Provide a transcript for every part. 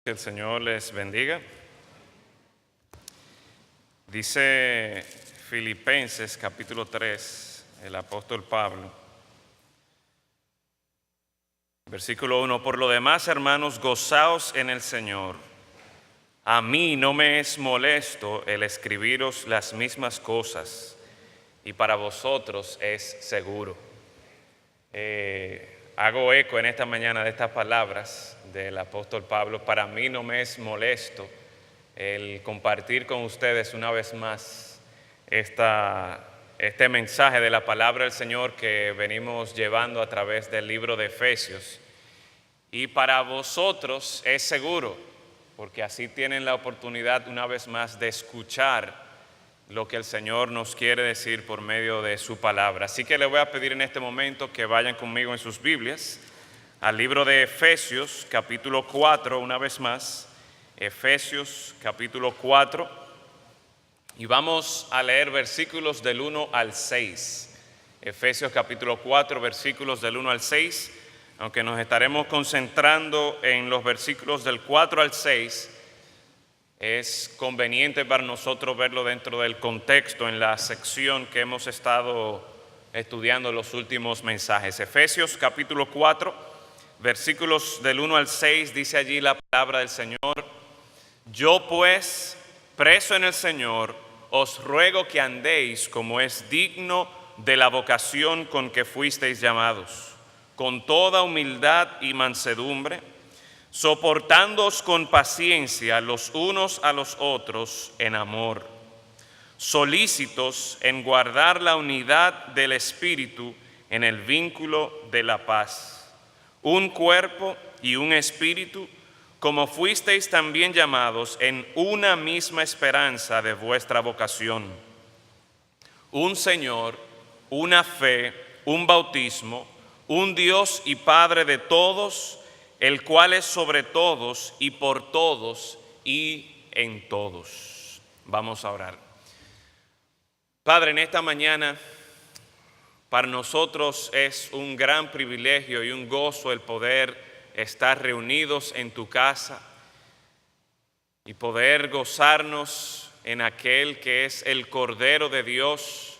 Que el Señor les bendiga. Dice Filipenses capítulo 3, el apóstol Pablo, versículo 1: Por lo demás, hermanos, gozaos en el Señor. A mí no me es molesto el escribiros las mismas cosas, y para vosotros es seguro. Hago eco en esta mañana de estas palabras del apóstol Pablo. Para mí no me es molesto el compartir con ustedes una vez más este mensaje de la palabra del Señor que venimos llevando a través del libro de Efesios. Y para vosotros es seguro, porque así tienen la oportunidad una vez más de escuchar lo que el Señor nos quiere decir por medio de su palabra. Así que le voy a pedir en este momento que vayan conmigo en sus Biblias al libro de Efesios capítulo 4, una vez más, Efesios capítulo 4, y vamos a leer versículos del 1 al 6. Efesios capítulo 4, versículos del 1 al 6, aunque nos estaremos concentrando en los versículos del 4 al 6, es conveniente para nosotros verlo dentro del contexto en la sección que hemos estado estudiando los últimos mensajes. Efesios capítulo 4, versículos del 1 al 6, dice allí la palabra del Señor: Yo pues, preso en el Señor, os ruego que andéis como es digno de la vocación con que fuisteis llamados, con toda humildad y mansedumbre, soportándoos con paciencia los unos a los otros en amor, solícitos en guardar la unidad del Espíritu en el vínculo de la paz. Un cuerpo y un espíritu, como fuisteis también llamados en una misma esperanza de vuestra vocación. Un Señor, una fe, un bautismo, un Dios y Padre de todos, el cual es sobre todos y por todos y en todos. Vamos a orar. Padre, en esta mañana para nosotros es un gran privilegio y un gozo el poder estar reunidos en tu casa y poder gozarnos en aquel que es el Cordero de Dios,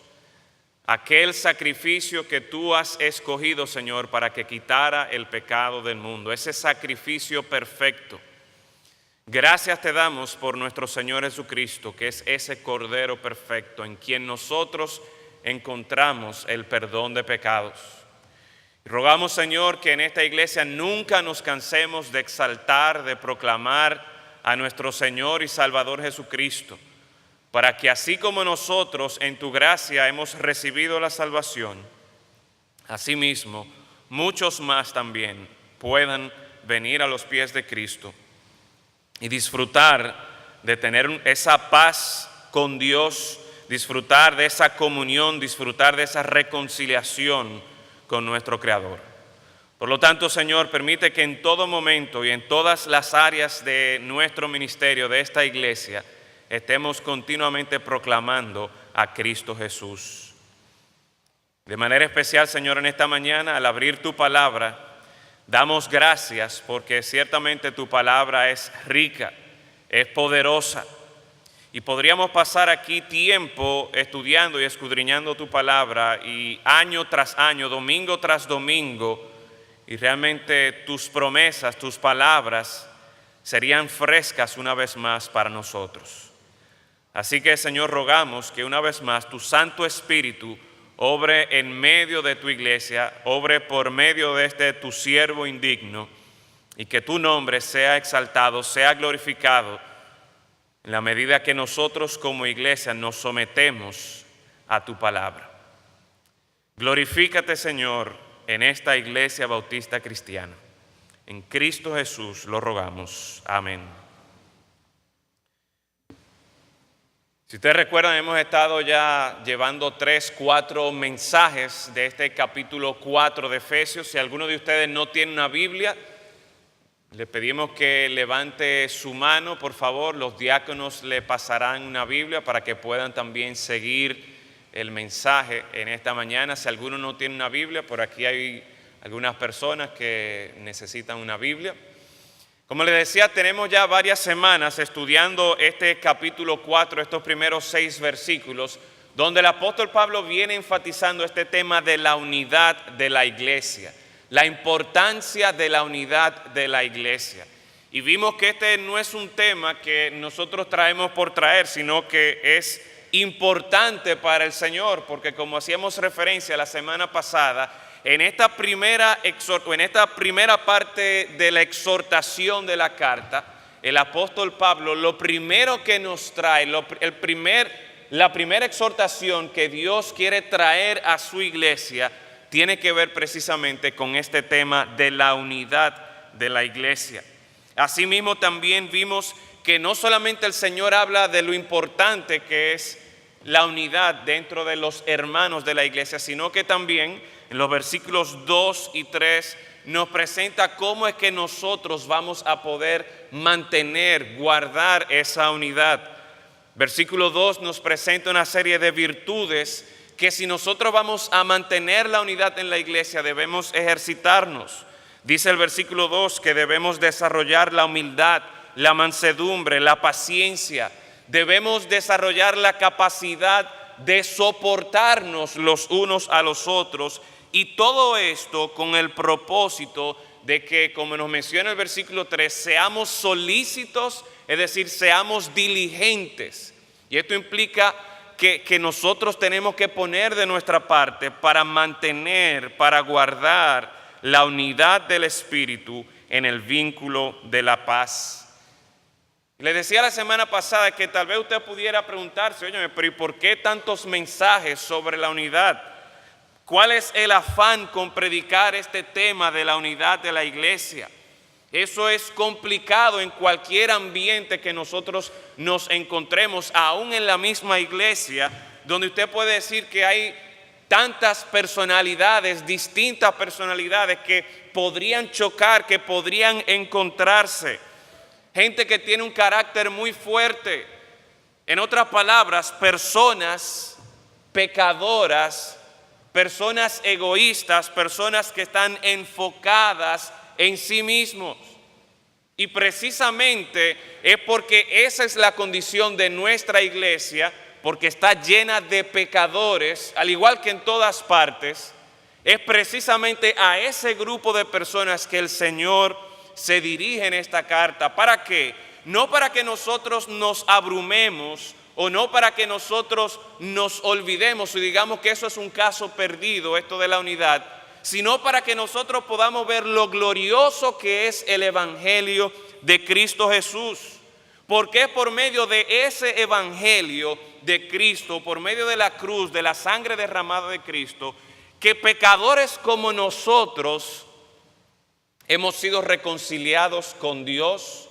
aquel sacrificio que tú has escogido, Señor, para que quitara el pecado del mundo, ese sacrificio perfecto. Gracias te damos por nuestro Señor Jesucristo, que es ese Cordero perfecto en quien nosotros encontramos el perdón de pecados. Rogamos, Señor, que en esta iglesia nunca nos cansemos de exaltar, de proclamar a nuestro Señor y Salvador Jesucristo, para que así como nosotros en tu gracia hemos recibido la salvación, asimismo muchos más también puedan venir a los pies de Cristo y disfrutar de tener esa paz con Dios, disfrutar de esa comunión, disfrutar de esa reconciliación con nuestro Creador. Por lo tanto, Señor, permite que en todo momento y en todas las áreas de nuestro ministerio, de esta iglesia, estemos continuamente proclamando a Cristo Jesús. De manera especial, Señor, en esta mañana, al abrir tu palabra, damos gracias porque ciertamente tu palabra es rica, es poderosa. Y podríamos pasar aquí tiempo estudiando y escudriñando tu palabra y año tras año, domingo tras domingo, y realmente tus promesas, tus palabras serían frescas una vez más para nosotros. Así que, Señor, rogamos que una vez más tu Santo Espíritu obre en medio de tu iglesia, obre por medio de tu siervo indigno, y que tu nombre sea exaltado, sea glorificado, en la medida que nosotros como iglesia nos sometemos a tu palabra. Glorifícate, Señor, en esta iglesia bautista cristiana. En Cristo Jesús lo rogamos. Amén. Si ustedes recuerdan, hemos estado ya llevando 3-4 mensajes de este capítulo 4 de Efesios. Si alguno de ustedes no tiene una Biblia, le pedimos que levante su mano, por favor. Los diáconos le pasarán una Biblia para que puedan también seguir el mensaje en esta mañana. Si alguno no tiene una Biblia, por aquí hay algunas personas que necesitan una Biblia. Como les decía, tenemos ya varias semanas estudiando este capítulo 4, estos primeros 6 versículos, donde el apóstol Pablo viene enfatizando este tema de la unidad de la iglesia, la importancia de la unidad de la iglesia. Y vimos que este no es un tema que nosotros traemos por traer, sino que es importante para el Señor, porque como hacíamos referencia la semana pasada, en esta primera parte de la exhortación de la carta, el apóstol Pablo lo primero que nos trae, la primera exhortación que Dios quiere traer a su iglesia, tiene que ver precisamente con este tema de la unidad de la iglesia. Asimismo también vimos que no solamente el Señor habla de lo importante que es la unidad dentro de los hermanos de la iglesia, sino que también en los versículos 2 y 3 nos presenta cómo es que nosotros vamos a poder mantener, guardar esa unidad. Versículo 2 nos presenta una serie de virtudes que si nosotros vamos a mantener la unidad en la iglesia debemos ejercitarnos. Dice el versículo 2 que debemos desarrollar la humildad, la mansedumbre, la paciencia. Debemos desarrollar la capacidad de soportarnos los unos a los otros, y todo esto con el propósito de que, como nos menciona el versículo 3, seamos solícitos, es decir, seamos diligentes. Y esto implica que nosotros tenemos que poner de nuestra parte para mantener, para guardar la unidad del Espíritu en el vínculo de la paz. Les decía la semana pasada que tal vez usted pudiera preguntarse, oye, pero ¿y por qué tantos mensajes sobre la unidad? ¿Cuál es el afán con predicar este tema de la unidad de la iglesia? Eso es complicado en cualquier ambiente que nosotros nos encontremos, aún en la misma iglesia, donde usted puede decir que hay tantas personalidades, distintas personalidades que podrían chocar, que podrían encontrarse. Gente que tiene un carácter muy fuerte. En otras palabras, personas pecadoras, personas egoístas, personas que están enfocadas en sí mismos. Y precisamente es porque esa es la condición de nuestra iglesia, porque está llena de pecadores, al igual que en todas partes. Es precisamente a ese grupo de personas que el Señor se dirige en esta carta. ¿Para qué? No para que nosotros nos abrumemos o no para que nosotros nos olvidemos y digamos que eso es un caso perdido, esto de la unidad, sino para que nosotros podamos ver lo glorioso que es el Evangelio de Cristo Jesús. Porque es por medio de ese Evangelio de Cristo, por medio de la cruz, de la sangre derramada de Cristo, que pecadores como nosotros hemos sido reconciliados con Dios.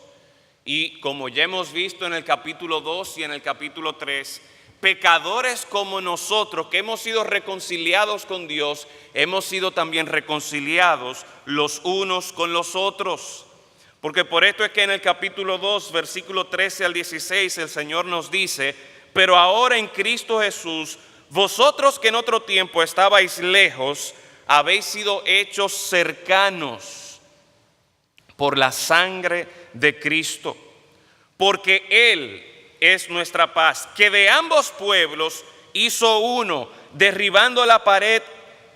Y como ya hemos visto en el capítulo 2 y en el capítulo 3, pecadores como nosotros que hemos sido reconciliados con Dios, hemos sido también reconciliados los unos con los otros. Porque por esto es que en el capítulo 2, versículo 13 al 16, el Señor nos dice: pero ahora en Cristo Jesús, vosotros que en otro tiempo estabais lejos, habéis sido hechos cercanos por la sangre de Cristo, porque Él es nuestra paz, que de ambos pueblos hizo uno, derribando la pared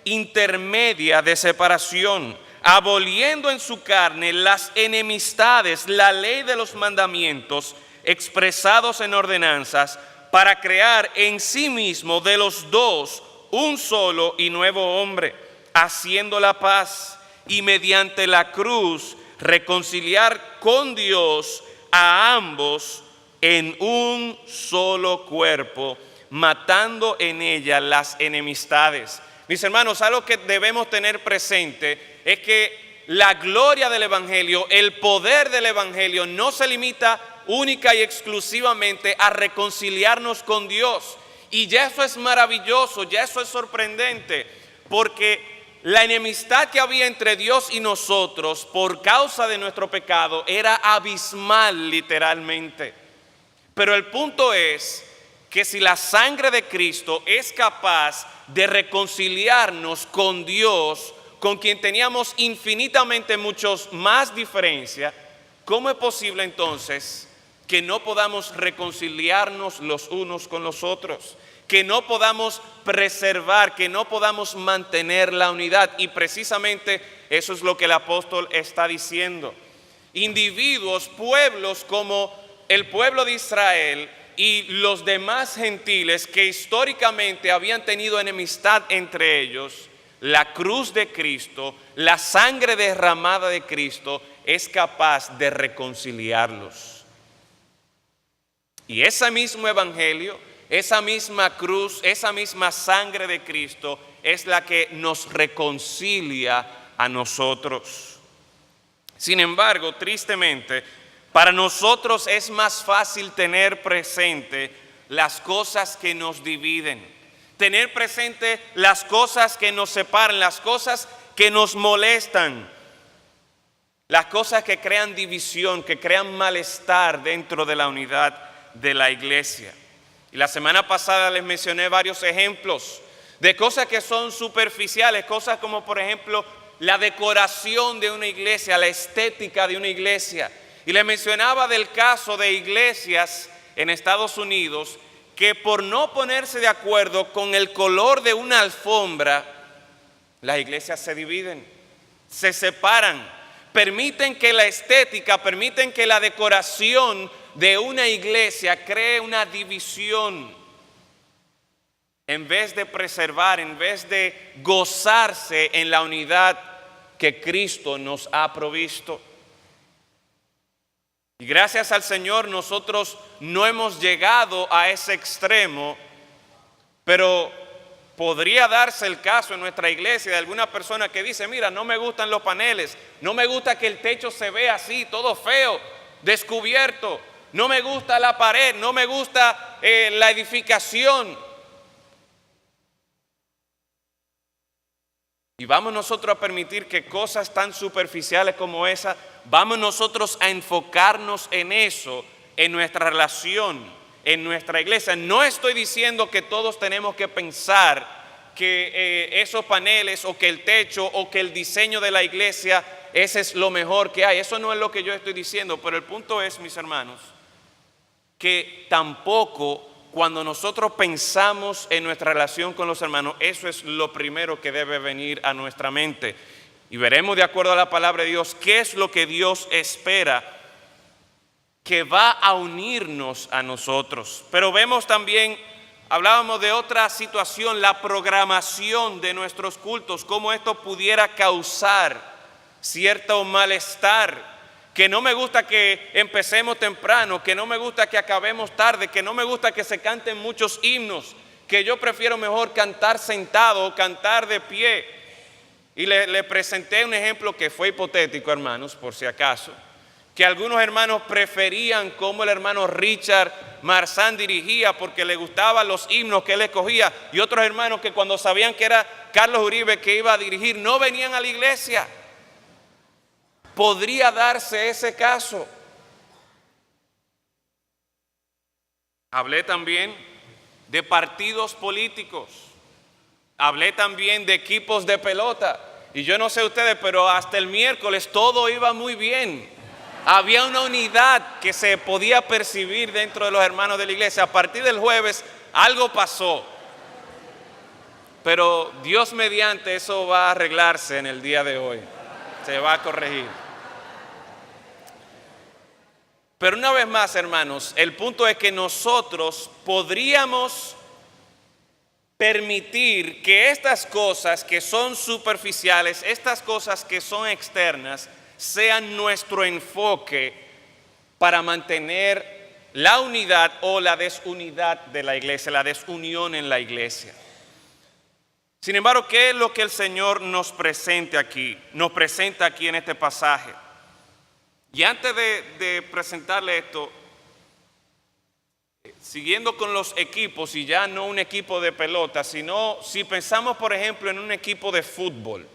intermedia de separación, aboliendo en su carne las enemistades, la ley de los mandamientos expresados en ordenanzas, para crear en sí mismo de los dos un solo y nuevo hombre, haciendo la paz, y mediante la cruz reconciliar con Dios a ambos en un solo cuerpo, matando en ella las enemistades. Mis hermanos, algo que debemos tener presente es que la gloria del Evangelio, el poder del Evangelio no se limita única y exclusivamente a reconciliarnos con Dios. Y ya eso es maravilloso, ya eso es sorprendente, porque la enemistad que había entre Dios y nosotros por causa de nuestro pecado era abismal literalmente. Pero el punto es que si la sangre de Cristo es capaz de reconciliarnos con Dios, con quien teníamos infinitamente muchos más diferencias, ¿cómo es posible entonces que no podamos reconciliarnos los unos con los otros? Que no podamos preservar, que no podamos mantener la unidad. Y precisamente eso es lo que el apóstol está diciendo. Individuos, pueblos como el pueblo de Israel y los demás gentiles que históricamente habían tenido enemistad entre ellos, la cruz de Cristo, la sangre derramada de Cristo es capaz de reconciliarlos. Y ese mismo evangelio, esa misma cruz, esa misma sangre de Cristo es la que nos reconcilia a nosotros. Sin embargo, tristemente, para nosotros es más fácil tener presente las cosas que nos dividen, tener presente las cosas que nos separan, las cosas que nos molestan, las cosas que crean división, que crean malestar dentro de la unidad de la iglesia. Y la semana pasada les mencioné varios ejemplos de cosas que son superficiales, cosas como por ejemplo la decoración de una iglesia, la estética de una iglesia. Y les mencionaba del caso de iglesias en Estados Unidos que por no ponerse de acuerdo con el color de una alfombra, las iglesias se dividen, se separan, permiten que la estética, permiten que la decoración de una iglesia cree una división, en vez de preservar, en vez de gozarse en la unidad que Cristo nos ha provisto. Y gracias al Señor nosotros no hemos llegado a ese extremo, pero podría darse el caso en nuestra iglesia de alguna persona que dice, mira, no me gustan los paneles, no me gusta que el techo se vea así, todo feo, descubierto, no me gusta la pared, no me gusta la edificación. Y vamos nosotros a permitir que cosas tan superficiales como esa, vamos nosotros a enfocarnos en eso, en nuestra relación, en nuestra iglesia. No estoy diciendo que todos tenemos que pensar que esos paneles o que el techo o que el diseño de la iglesia, ese es lo mejor que hay. Eso no es lo que yo estoy diciendo, pero el punto es, mis hermanos, que tampoco cuando nosotros pensamos en nuestra relación con los hermanos, eso es lo primero que debe venir a nuestra mente. Y veremos de acuerdo a la palabra de Dios qué es lo que Dios espera que va a unirnos a nosotros. Pero vemos también, hablábamos de otra situación, la programación de nuestros cultos, cómo esto pudiera causar cierto malestar. Que no me gusta que empecemos temprano, que no me gusta que acabemos tarde, que no me gusta que se canten muchos himnos, que yo prefiero mejor cantar sentado o cantar de pie. Y le presenté un ejemplo que fue hipotético, hermanos, por si acaso, que algunos hermanos preferían cómo el hermano Richard Marzán dirigía porque le gustaban los himnos que él escogía, y otros hermanos que cuando sabían que era Carlos Uribe que iba a dirigir no venían a la iglesia. Podría darse ese caso. Hablé también de partidos políticos. Hablé también de equipos de pelota. Y yo no sé ustedes, pero hasta el miércoles todo iba muy bien. Había una unidad que se podía percibir dentro de los hermanos de la iglesia. A partir del jueves algo pasó. Pero Dios mediante eso va a arreglarse en el día de hoy. Se va a corregir. Pero una vez más, hermanos, el punto es que nosotros podríamos permitir que estas cosas que son superficiales, estas cosas que son externas, sean nuestro enfoque para mantener la unidad o la desunidad de la iglesia, la desunión en la iglesia. Sin embargo, ¿qué es lo que el Señor nos presenta aquí en este pasaje? Y antes de presentarle esto, siguiendo con los equipos, y ya no un equipo de pelota, sino si pensamos por ejemplo en un equipo de fútbol,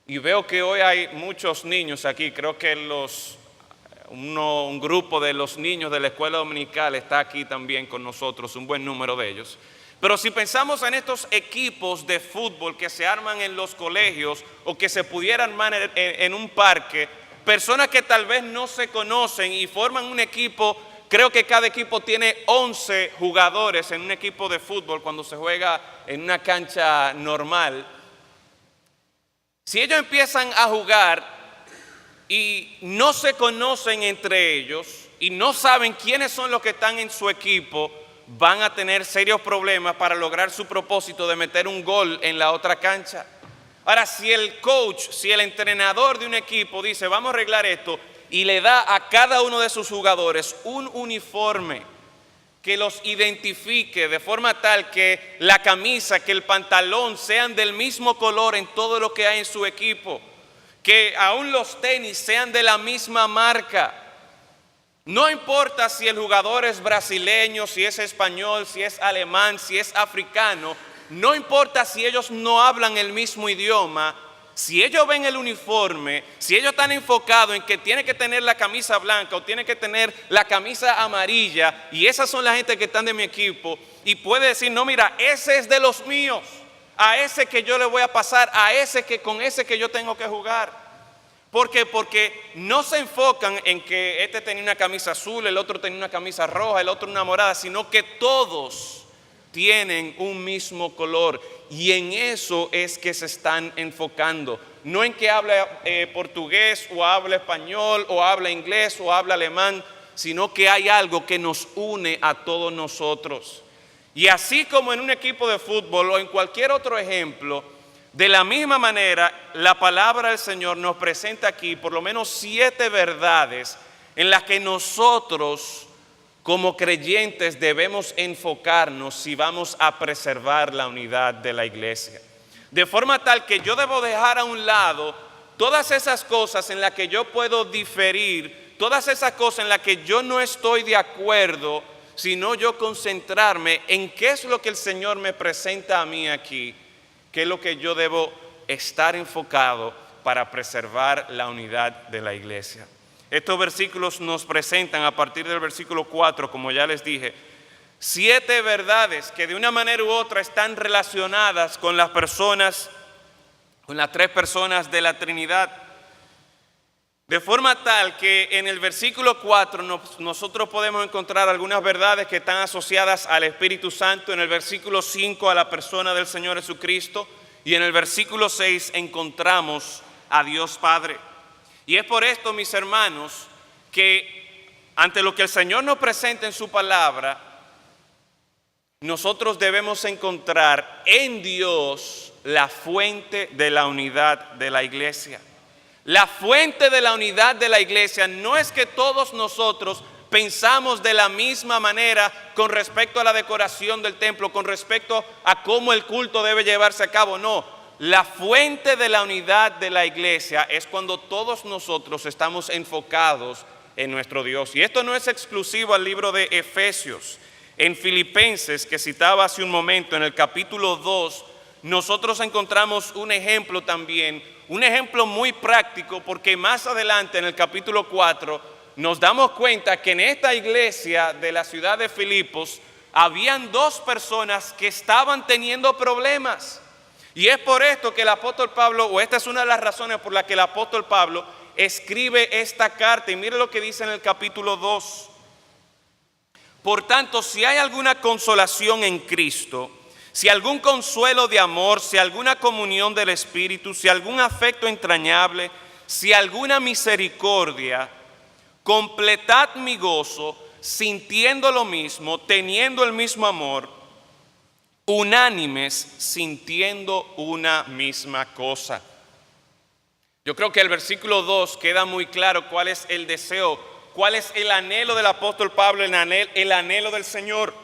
y veo que hoy hay muchos niños aquí, creo que un grupo de los niños de la escuela dominical está aquí también con nosotros, un buen número de ellos. Pero si pensamos en estos equipos de fútbol que se arman en los colegios o que se pudieran armar en un parque, personas que tal vez no se conocen y forman un equipo. Creo que cada equipo tiene 11 jugadores en un equipo de fútbol cuando se juega en una cancha normal. Si ellos empiezan a jugar y no se conocen entre ellos y no saben quiénes son los que están en su equipo, van a tener serios problemas para lograr su propósito de meter un gol en la otra cancha. Ahora, si el coach, si el entrenador de un equipo dice, vamos a arreglar esto, y le da a cada uno de sus jugadores un uniforme que los identifique de forma tal que la camisa, que el pantalón sean del mismo color en todo lo que hay en su equipo, que aún los tenis sean de la misma marca. No importa si el jugador es brasileño, si es español, si es alemán, si es africano, no importa si ellos no hablan el mismo idioma. Si ellos ven el uniforme, si ellos están enfocados en que tiene que tener la camisa blanca o tiene que tener la camisa amarilla, y esas son la gente que están de mi equipo, y puede decir, no, mira, ese es de los míos, a ese que yo le voy a pasar, a ese que con ese que yo tengo que jugar. ¿Por qué? Porque no se enfocan en que este tenía una camisa azul, el otro tenía una camisa roja, el otro una morada, sino que todos tienen un mismo color, y en eso es que se están enfocando. No en que habla portugués o habla español o habla inglés o habla alemán, sino que hay algo que nos une a todos nosotros. Y así como en un equipo de fútbol o en cualquier otro ejemplo, de la misma manera la palabra del Señor nos presenta aquí por lo menos 7 verdades en las que nosotros como creyentes debemos enfocarnos si vamos a preservar la unidad de la iglesia. De forma tal que yo debo dejar a un lado todas esas cosas en las que yo puedo diferir, todas esas cosas en las que yo no estoy de acuerdo, sino yo concentrarme en qué es lo que el Señor me presenta a mí aquí, qué es lo que yo debo estar enfocado para preservar la unidad de la iglesia. Estos versículos nos presentan a partir del versículo 4, como ya les dije, 7 verdades que de una manera u otra están relacionadas con las personas, con las 3 personas de la Trinidad. De forma tal que en el versículo 4 nosotros podemos encontrar algunas verdades que están asociadas al Espíritu Santo, en el versículo 5 a la persona del Señor Jesucristo, y en el versículo 6 encontramos a Dios Padre. Y es por esto, mis hermanos, que ante lo que el Señor nos presenta en su palabra, nosotros debemos encontrar en Dios la fuente de la unidad de la iglesia. La fuente de la unidad de la iglesia no es que todos nosotros pensamos de la misma manera con respecto a la decoración del templo, con respecto a cómo el culto debe llevarse a cabo, no. La fuente de la unidad de la iglesia es cuando todos nosotros estamos enfocados en nuestro Dios. Y esto no es exclusivo al libro de Efesios. En Filipenses, que citaba hace un momento, en el capítulo 2, nosotros encontramos un ejemplo también, un ejemplo muy práctico, porque más adelante en el capítulo 4 nos damos cuenta que en esta iglesia de la ciudad de Filipos habían 2 personas que estaban teniendo problemas. Y es por esto que el apóstol Pablo, o esta es una de las razones por las que el apóstol Pablo escribe esta carta. Y mire lo que dice en el capítulo 2. Por tanto, si hay alguna consolación en Cristo, si algún consuelo de amor, si alguna comunión del Espíritu, si algún afecto entrañable, si alguna misericordia, completad mi gozo, sintiendo lo mismo, teniendo el mismo amor, unánimes, sintiendo una misma cosa. Yo creo que el versículo 2 queda muy claro cuál es el deseo, cuál es el anhelo del apóstol Pablo, el anhelo del Señor.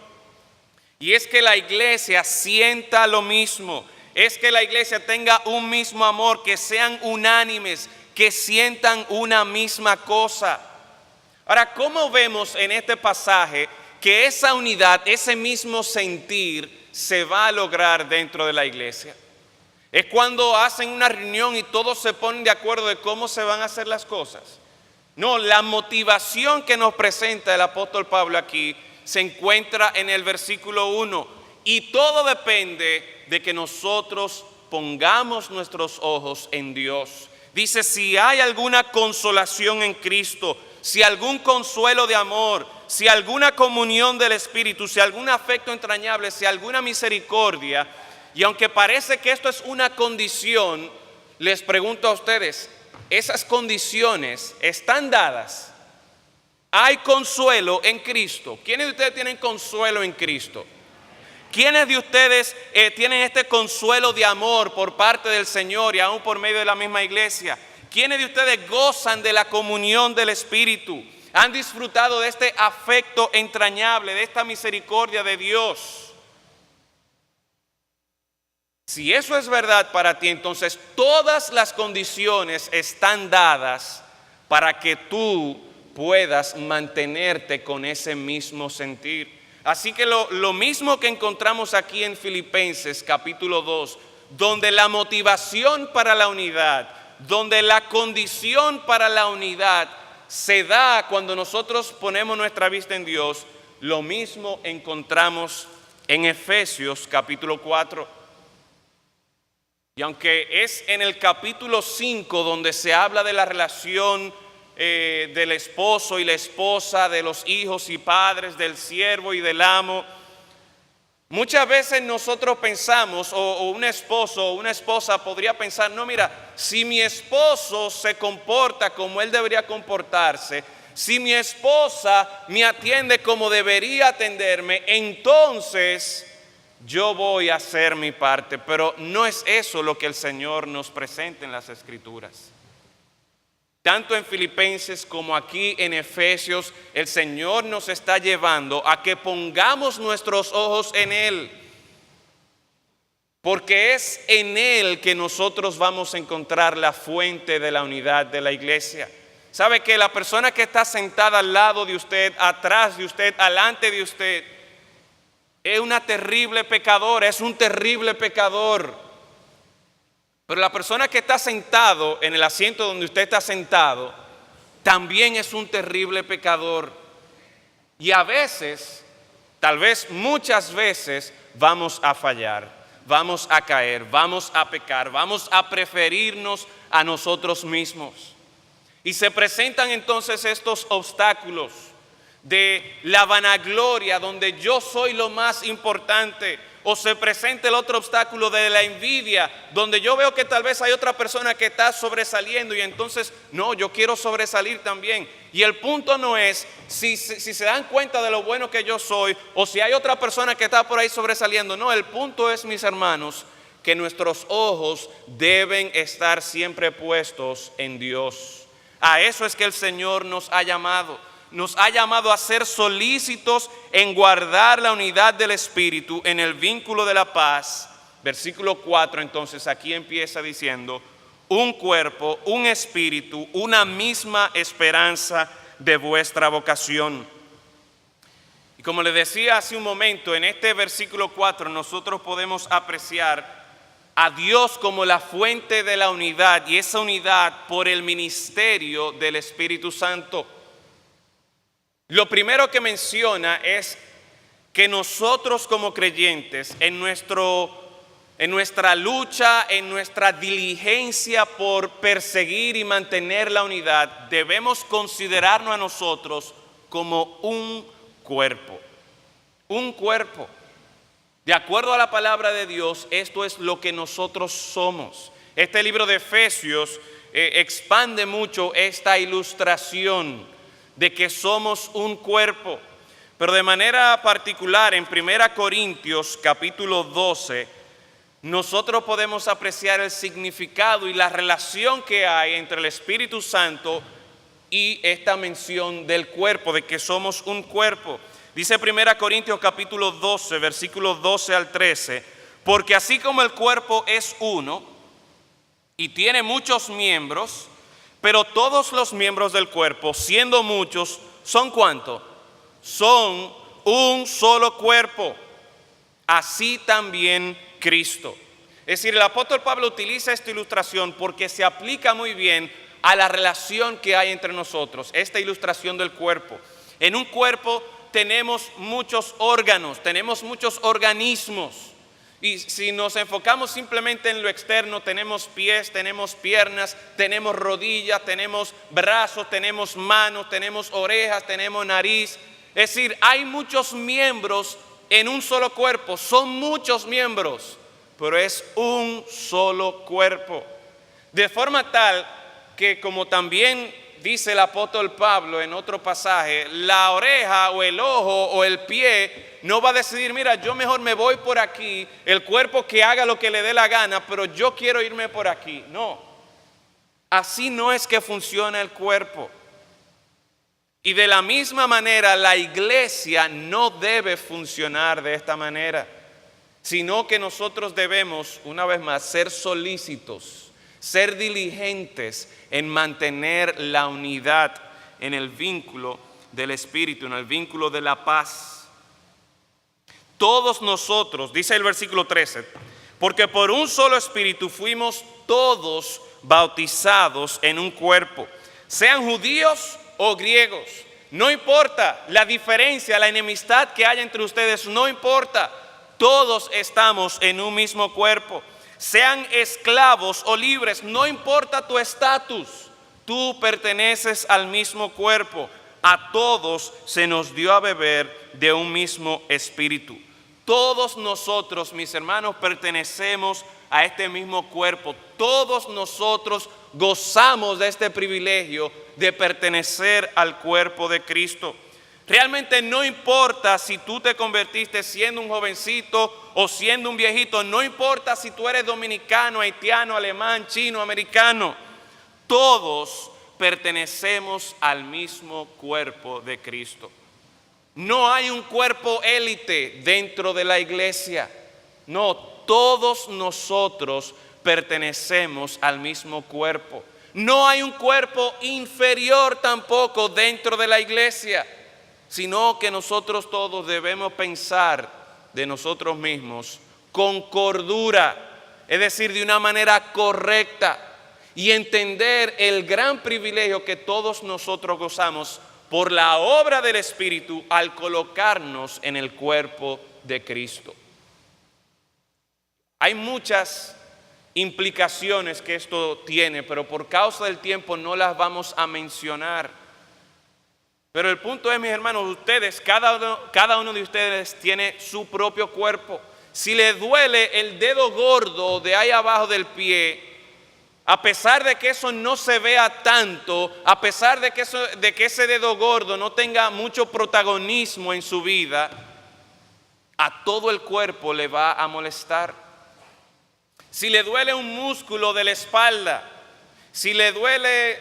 Y es que la iglesia sienta lo mismo, es que la iglesia tenga un mismo amor, que sean unánimes, que sientan una misma cosa. Ahora, ¿cómo vemos en este pasaje que esa unidad, ese mismo sentir se va a lograr dentro de la iglesia? Es cuando hacen una reunión y todos se ponen de acuerdo de cómo se van a hacer las cosas. No, la motivación que nos presenta el apóstol Pablo aquí se encuentra en el versículo 1. Y todo depende de que nosotros pongamos nuestros ojos en Dios, Dice, si hay alguna consolación en Cristo, si algún consuelo de amor, si alguna comunión del Espíritu, si algún afecto entrañable, si alguna misericordia. Y aunque parece que esto es una condición, les pregunto a ustedes, ¿esas condiciones están dadas? ¿Hay consuelo en Cristo? ¿Quiénes de ustedes tienen consuelo en Cristo? ¿Quiénes de ustedes tienen este consuelo de amor por parte del Señor y aún por medio de la misma iglesia? ¿Quiénes de ustedes gozan de la comunión del Espíritu? ¿Han disfrutado de este afecto entrañable, de esta misericordia de Dios? Si eso es verdad para ti, entonces todas las condiciones están dadas para que tú puedas mantenerte con ese mismo sentir. Así que lo mismo que encontramos aquí en Filipenses capítulo 2, donde la motivación para la unidad, donde la condición para la unidad se da cuando nosotros ponemos nuestra vista en Dios, lo mismo encontramos en Efesios capítulo 4. Y aunque es en el capítulo 5 donde se habla de la relación del esposo y la esposa, de los hijos y padres, del siervo y del amo, muchas veces nosotros pensamos, o un esposo o una esposa podría pensar, no, mira, si mi esposo se comporta como él debería comportarse, si mi esposa me atiende como debería atenderme, entonces yo voy a hacer mi parte. Pero no es eso lo que el Señor nos presenta en las Escrituras. Tanto en Filipenses como aquí en Efesios, el Señor nos está llevando a que pongamos nuestros ojos en Él. Porque es en Él que nosotros vamos a encontrar la fuente de la unidad de la iglesia. ¿Sabe que la persona que está sentada al lado de usted, atrás de usted, delante de usted, es una terrible pecadora, es un terrible pecador? Pero la persona que está sentado en el asiento donde usted está sentado, también es un terrible pecador. Y a veces, tal vez muchas veces, vamos a fallar, vamos a caer, vamos a pecar, vamos a preferirnos a nosotros mismos. Y se presentan entonces estos obstáculos de la vanagloria, donde yo soy lo más importante. O se presenta el otro obstáculo de la envidia, donde yo veo que tal vez hay otra persona que está sobresaliendo y entonces, no, yo quiero sobresalir también. Y el punto no es si se dan cuenta de lo bueno que yo soy o si hay otra persona que está por ahí sobresaliendo. No, el punto es, mis hermanos, que nuestros ojos deben estar siempre puestos en Dios. A eso es que el Señor nos ha llamado. Nos ha llamado a ser solícitos en guardar la unidad del Espíritu en el vínculo de la paz. Versículo 4, entonces aquí empieza diciendo, un cuerpo, un espíritu, una misma esperanza de vuestra vocación. Y como les decía hace un momento, en este versículo 4 nosotros podemos apreciar a Dios como la fuente de la unidad, y esa unidad por el ministerio del Espíritu Santo. Lo primero que menciona es que nosotros como creyentes, en nuestra lucha, en nuestra diligencia por perseguir y mantener la unidad, debemos considerarnos a nosotros como un cuerpo. Un cuerpo. De acuerdo a la palabra de Dios, esto es lo que nosotros somos. Este libro de Efesios expande mucho esta ilustración de que somos un cuerpo. Pero de manera particular en 1 Corintios capítulo 12, nosotros podemos apreciar el significado y la relación que hay entre el Espíritu Santo y esta mención del cuerpo, de que somos un cuerpo. Dice 1 Corintios capítulo 12, versículos 12 al 13, porque así como el cuerpo es uno y tiene muchos miembros, pero todos los miembros del cuerpo, siendo muchos, ¿son cuántos? Son un solo cuerpo. Así también Cristo. Es decir, el apóstol Pablo utiliza esta ilustración porque se aplica muy bien a la relación que hay entre nosotros, esta ilustración del cuerpo. En un cuerpo tenemos muchos órganos, tenemos muchos organismos. Y si nos enfocamos simplemente en lo externo, tenemos pies, tenemos piernas, tenemos rodillas, tenemos brazos, tenemos manos, tenemos orejas, tenemos nariz. Es decir, hay muchos miembros en un solo cuerpo, son muchos miembros, pero es un solo cuerpo. De forma tal que, como también dice el apóstol Pablo en otro pasaje, la oreja o el ojo o el pie no va a decidir, mira, yo mejor me voy por aquí, el cuerpo que haga lo que le dé la gana, pero yo quiero irme por aquí. No, así no es que funciona el cuerpo. Y de la misma manera, la iglesia no debe funcionar de esta manera, sino que nosotros debemos, una vez más, ser solícitos, ser diligentes en mantener la unidad en el vínculo del Espíritu, en el vínculo de la paz. Todos nosotros, dice el versículo 13, porque por un solo Espíritu fuimos todos bautizados en un cuerpo, sean judíos o griegos. No importa la diferencia, la enemistad que haya entre ustedes, no importa. Todos estamos en un mismo cuerpo. Sean esclavos o libres, no importa tu estatus, tú perteneces al mismo cuerpo. A todos se nos dio a beber de un mismo espíritu. Todos nosotros, mis hermanos, pertenecemos a este mismo cuerpo. Todos nosotros gozamos de este privilegio de pertenecer al cuerpo de Cristo. Realmente no importa si tú te convertiste siendo un jovencito o siendo un viejito, no importa si tú eres dominicano, haitiano, alemán, chino, americano, todos pertenecemos al mismo cuerpo de Cristo. No hay un cuerpo élite dentro de la iglesia, no, todos nosotros pertenecemos al mismo cuerpo. No hay un cuerpo inferior tampoco dentro de la iglesia, sino que nosotros todos debemos pensar de nosotros mismos con cordura, es decir, de una manera correcta, y entender el gran privilegio que todos nosotros gozamos por la obra del Espíritu al colocarnos en el cuerpo de Cristo. Hay muchas implicaciones que esto tiene, pero por causa del tiempo no las vamos a mencionar. Pero el punto es, mis hermanos, ustedes, cada uno de ustedes tiene su propio cuerpo. Si le duele el dedo gordo de ahí abajo del pie, a pesar de que eso no se vea tanto, a pesar de que ese dedo gordo no tenga mucho protagonismo en su vida, a todo el cuerpo le va a molestar. Si le duele un músculo de la espalda, si le duele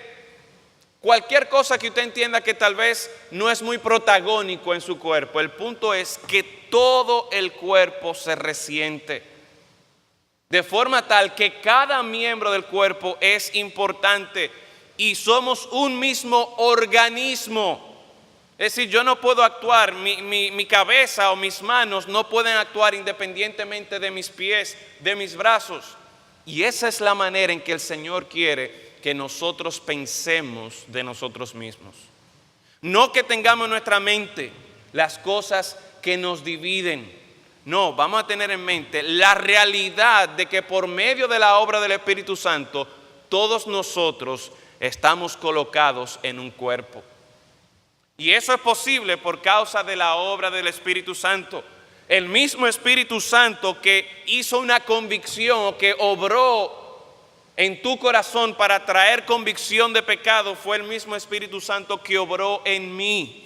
cualquier cosa que usted entienda que tal vez no es muy protagónico en su cuerpo, el punto es que todo el cuerpo se resiente. De forma tal que cada miembro del cuerpo es importante y somos un mismo organismo. Es decir, yo no puedo actuar, mi cabeza o mis manos no pueden actuar independientemente de mis pies, de mis brazos. Y esa es la manera en que el Señor quiere que nosotros pensemos de nosotros mismos. No que tengamos en nuestra mente las cosas que nos dividen. No, vamos a tener en mente la realidad de que por medio de la obra del Espíritu Santo, todos nosotros estamos colocados en un cuerpo. Y eso es posible por causa de la obra del Espíritu Santo. El mismo Espíritu Santo que hizo una convicción, que obró en tu corazón para traer convicción de pecado, fue el mismo Espíritu Santo que obró en mí.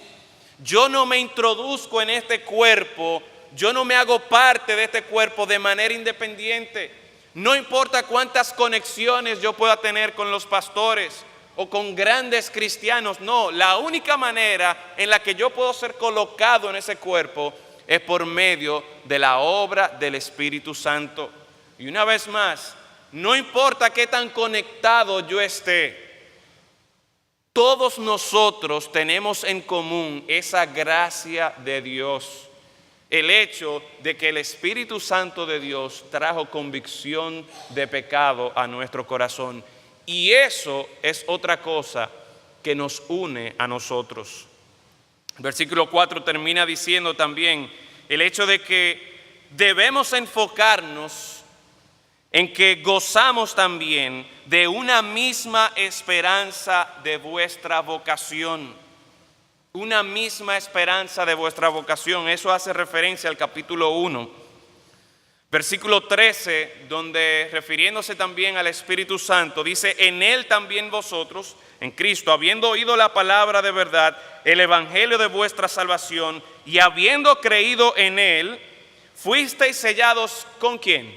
Yo no me introduzco en este cuerpo, yo no me hago parte de este cuerpo de manera independiente. No importa cuántas conexiones yo pueda tener con los pastores o con grandes cristianos, no, la única manera en la que yo puedo ser colocado en ese cuerpo es por medio de la obra del Espíritu Santo. Y una vez más, no importa qué tan conectado yo esté, todos nosotros tenemos en común esa gracia de Dios. El hecho de que el Espíritu Santo de Dios trajo convicción de pecado a nuestro corazón. Y eso es otra cosa que nos une a nosotros. Versículo 4 termina diciendo también el hecho de que debemos enfocarnos en que gozamos también de una misma esperanza de vuestra vocación. Una misma esperanza de vuestra vocación. Eso hace referencia al capítulo 1, versículo 13, donde refiriéndose también al Espíritu Santo, dice: en Él también vosotros, en Cristo, habiendo oído la palabra de verdad, el evangelio de vuestra salvación, y habiendo creído en Él, fuisteis sellados ¿con quién?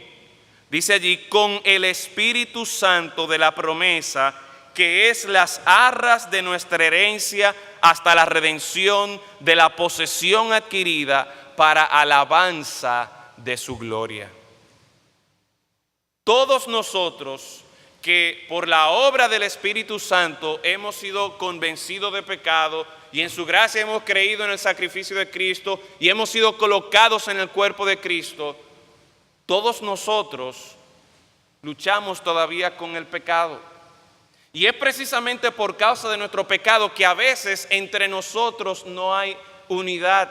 Dice allí: con el Espíritu Santo de la promesa, que es las arras de nuestra herencia hasta la redención de la posesión adquirida para alabanza de su gloria. Todos nosotros que por la obra del Espíritu Santo hemos sido convencidos de pecado y en su gracia hemos creído en el sacrificio de Cristo y hemos sido colocados en el cuerpo de Cristo, todos nosotros luchamos todavía con el pecado. Y es precisamente por causa de nuestro pecado que a veces entre nosotros no hay unidad.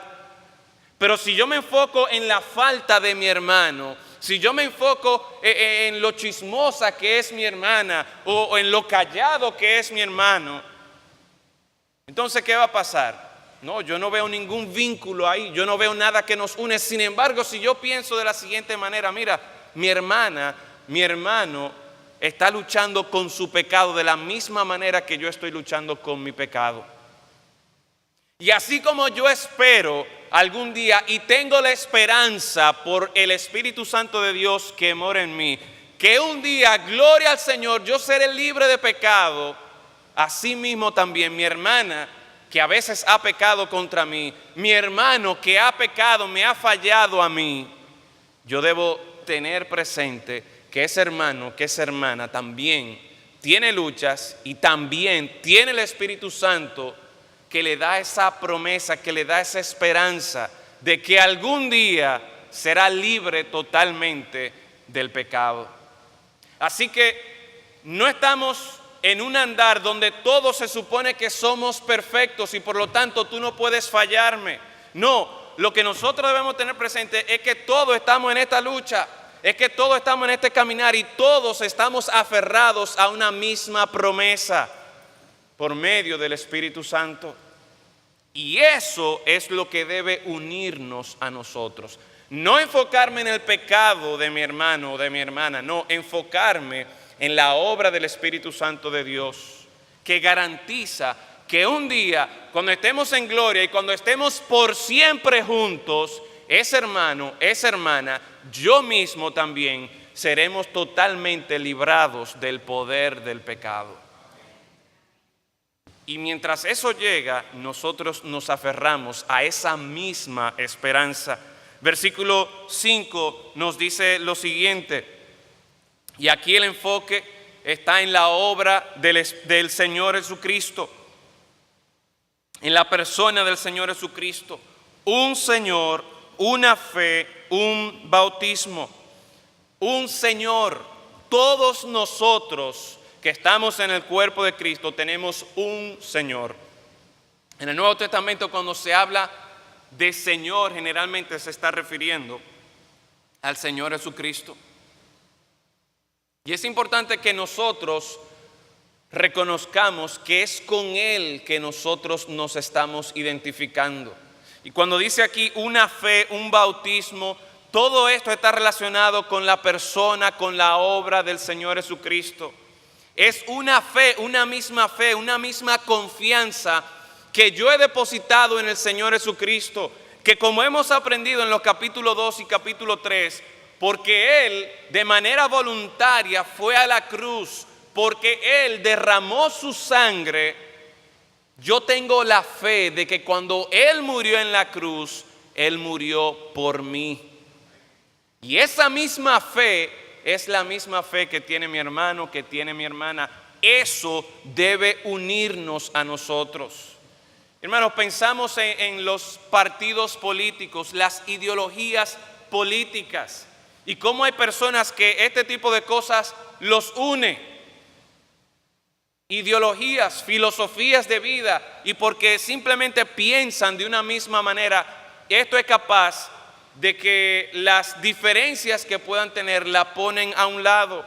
Pero si yo me enfoco en la falta de mi hermano, si yo me enfoco en lo chismosa que es mi hermana o en lo callado que es mi hermano, entonces ¿qué va a pasar? No, yo no veo ningún vínculo ahí, yo no veo nada que nos une. Sin embargo, si yo pienso de la siguiente manera: mira, mi hermana, mi hermano está luchando con su pecado de la misma manera que yo estoy luchando con mi pecado. Y así como yo espero algún día y tengo la esperanza por el Espíritu Santo de Dios que mora en mí, que un día, gloria al Señor, yo seré libre de pecado, así mismo también mi hermana que a veces ha pecado contra mí, mi hermano que ha pecado, me ha fallado a mí, yo debo tener presente que ese hermano, que esa hermana también tiene luchas y también tiene el Espíritu Santo que le da esa promesa, que le da esa esperanza de que algún día será libre totalmente del pecado. Así que no estamos en un andar donde todos se supone que somos perfectos y por lo tanto tú no puedes fallarme. No, lo que nosotros debemos tener presente es que todos estamos en esta lucha. Es que todos estamos en este caminar y todos estamos aferrados a una misma promesa por medio del Espíritu Santo. Y eso es lo que debe unirnos a nosotros. No enfocarme en el pecado de mi hermano o de mi hermana, no, enfocarme en la obra del Espíritu Santo de Dios, que garantiza que un día, cuando estemos en gloria y cuando estemos por siempre juntos, ese hermano, esa hermana, yo mismo también seremos totalmente librados del poder del pecado. Y mientras eso llega, nosotros nos aferramos a esa misma esperanza. Versículo 5 nos dice lo siguiente, y aquí el enfoque está en la obra del Señor Jesucristo, en la persona del Señor Jesucristo. Un Señor, una fe, un bautismo, un Señor. Todos nosotros que estamos en el cuerpo de Cristo tenemos un Señor. En el Nuevo Testamento, cuando se habla de Señor, generalmente se está refiriendo al Señor Jesucristo. Y es importante que nosotros reconozcamos que es con Él que nosotros nos estamos identificando. Y cuando dice aquí una fe, un bautismo, todo esto está relacionado con la persona, con la obra del Señor Jesucristo. Es una fe, una misma confianza que yo he depositado en el Señor Jesucristo, que como hemos aprendido en los capítulos 2 y capítulo 3, porque Él de manera voluntaria fue a la cruz, porque Él derramó su sangre, yo tengo la fe de que cuando Él murió en la cruz, Él murió por mí. Y esa misma fe es la misma fe que tiene mi hermano, que tiene mi hermana. Eso debe unirnos a nosotros. Hermanos, pensamos en los partidos políticos, las ideologías políticas y cómo hay personas que este tipo de cosas los une. Ideologías, filosofías de vida, y porque simplemente piensan de una misma manera, esto es capaz de que las diferencias que puedan tener la ponen a un lado.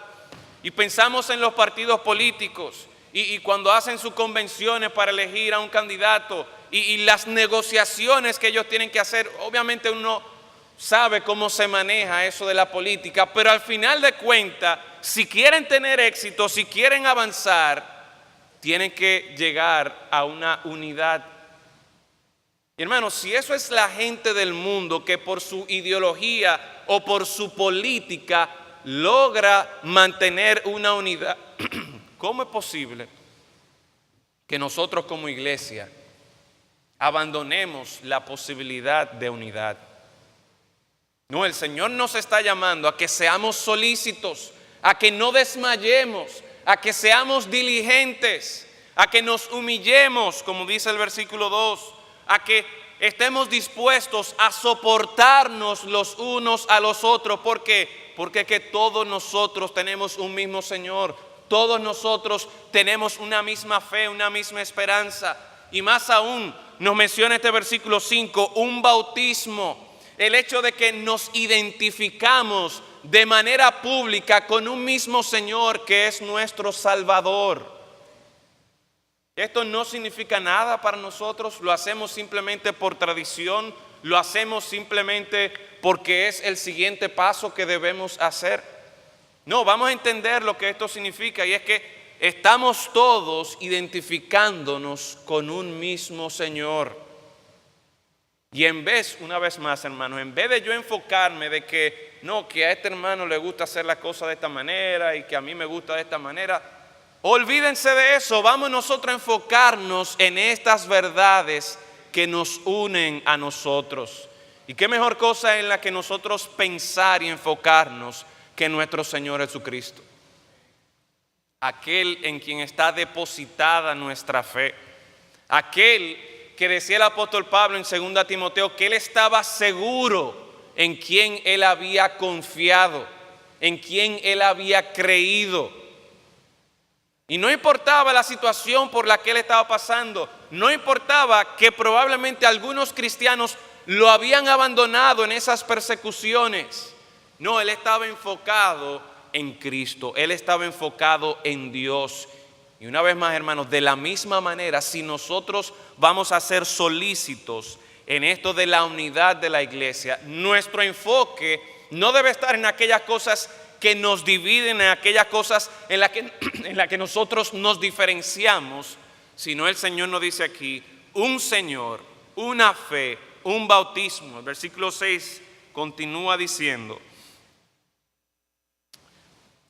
Y pensamos en los partidos políticos y cuando hacen sus convenciones para elegir a un candidato y las negociaciones que ellos tienen que hacer. Obviamente uno sabe cómo se maneja eso de la política, pero al final de cuentas, si quieren tener éxito, si quieren avanzar, tienen que llegar a una unidad. Y hermanos, si eso es la gente del mundo que por su ideología o por su política logra mantener una unidad, ¿cómo es posible que nosotros como iglesia abandonemos la posibilidad de unidad? No, el Señor nos está llamando a que seamos solícitos, a que no desmayemos, a que seamos diligentes, a que nos humillemos, como dice el versículo 2, a que estemos dispuestos a soportarnos los unos a los otros. ¿Por qué? Porque que todos nosotros tenemos un mismo Señor, todos nosotros tenemos una misma fe, una misma esperanza. Y más aún, nos menciona este versículo 5, un bautismo, el hecho de que nos identificamos de manera pública con un mismo Señor que es nuestro Salvador. Esto no significa nada para nosotros, lo hacemos simplemente por tradición, lo hacemos simplemente porque es el siguiente paso que debemos hacer. No, vamos a entender lo que esto significa, y es que estamos todos identificándonos con un mismo Señor. Y en vez, una vez más, hermanos, en vez de yo enfocarme de que no, que a este hermano le gusta hacer la cosa de esta manera y que a mí me gusta de esta manera, olvídense de eso. Vamos nosotros a enfocarnos en estas verdades que nos unen a nosotros. Y qué mejor cosa en la que nosotros pensar y enfocarnos que nuestro Señor Jesucristo, aquel en quien está depositada nuestra fe, aquel que decía el apóstol Pablo en 2 Timoteo que él estaba seguro en quien él había confiado, en quien él había creído. Y no importaba la situación por la que él estaba pasando, no importaba que probablemente algunos cristianos lo habían abandonado en esas persecuciones. No, él estaba enfocado en Cristo, él estaba enfocado en Dios. Y una vez más, hermanos, de la misma manera, si nosotros vamos a ser solícitos en esto de la unidad de la iglesia, nuestro enfoque no debe estar en aquellas cosas que nos dividen, en aquellas cosas en las que nosotros nos diferenciamos, sino el Señor nos dice aquí, un Señor, una fe, un bautismo. El versículo 6 continúa diciendo,